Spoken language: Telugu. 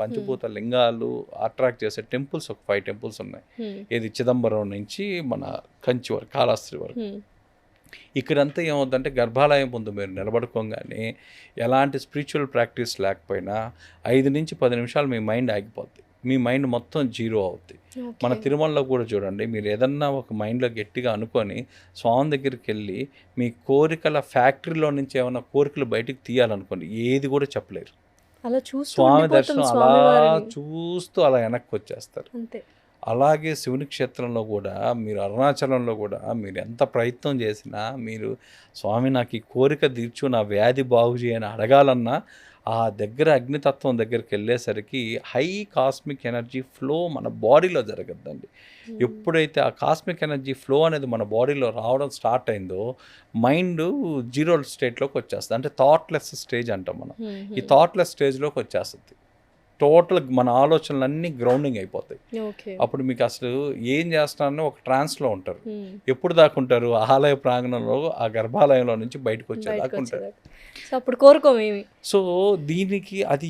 పంచభూత లింగాలు అట్రాక్ట్ చేసే టెంపుల్స్ ఒక 5 టెంపుల్స్ ఉన్నాయి. ఏది చిదంబరం నుంచి మన కంచి వరకు, కాళహస్తి వరకు. ఇక్కడంతా ఏమవుతుందంటే గర్భాలయం ముందు మీరు నిలబడుకోగానే ఎలాంటి స్పిరిచువల్ ప్రాక్టీస్ లేకపోయినా 5 నుంచి 10 నిమిషాలు మీ మైండ్ ఆగిపోద్ది. మీ మైండ్ మొత్తం జీరో అవుద్ది. మన తిరుమలలో కూడా చూడండి, మీరు ఏదన్నా ఒక మైండ్లో గట్టిగా అనుకొని స్వామి దగ్గరికి వెళ్ళి మీ కోరికల ఫ్యాక్టరీలో నుంచి ఏమైనా కోరికలు బయటికి తీయాలనుకోండి, ఏది కూడా చెప్పలేరు. అలా చూస్తూ స్వామి ఉండిపోతాం దర్శనం అలా స్వామివారిని. చూస్తూ అలా వెనక్కి వచ్చేస్తారు. అంతే. అలాగే శివుని క్షేత్రంలో కూడా, మీరు అరుణాచలంలో కూడా మీరు ఎంత ప్రయత్నం చేసినా, మీరు స్వామి నాకు ఈ కోరిక తీర్చు, నా వ్యాధి బాగు చేయని అడగాలన్నా ఆ దగ్గర అగ్నితత్వం దగ్గరికి వెళ్ళేసరికి హై కాస్మిక్ ఎనర్జీ ఫ్లో మన బాడీలో జరగద్దండి. ఎప్పుడైతే ఆ కాస్మిక్ ఎనర్జీ ఫ్లో అనేది మన బాడీలో రావడం స్టార్ట్ అయిందో మైండ్ జీరో స్టేట్లోకి వచ్చేస్తుంది. అంటే థాట్లెస్ స్టేజ్ అంటాం మనం. ఈ థాట్లెస్ స్టేజ్లోకి వచ్చేస్తుంది. టోటల్ మన ఆలోచనలన్నీ గ్రౌండింగ్ అయిపోతాయి. ఓకే. అప్పుడు మీకు అసలు ఏం చేస్తున్నారని ఒక ట్రాన్స్లో ఉంటారు. ఎప్పుడు దాకా ఉంటారు? ఆలయ ప్రాంగణంలో, ఆ గర్భాలయంలో నుంచి బయటకు వచ్చేదాకా ఉంటారు. సో అప్పుడు కోరుకోమేమి. సో దీనికి అది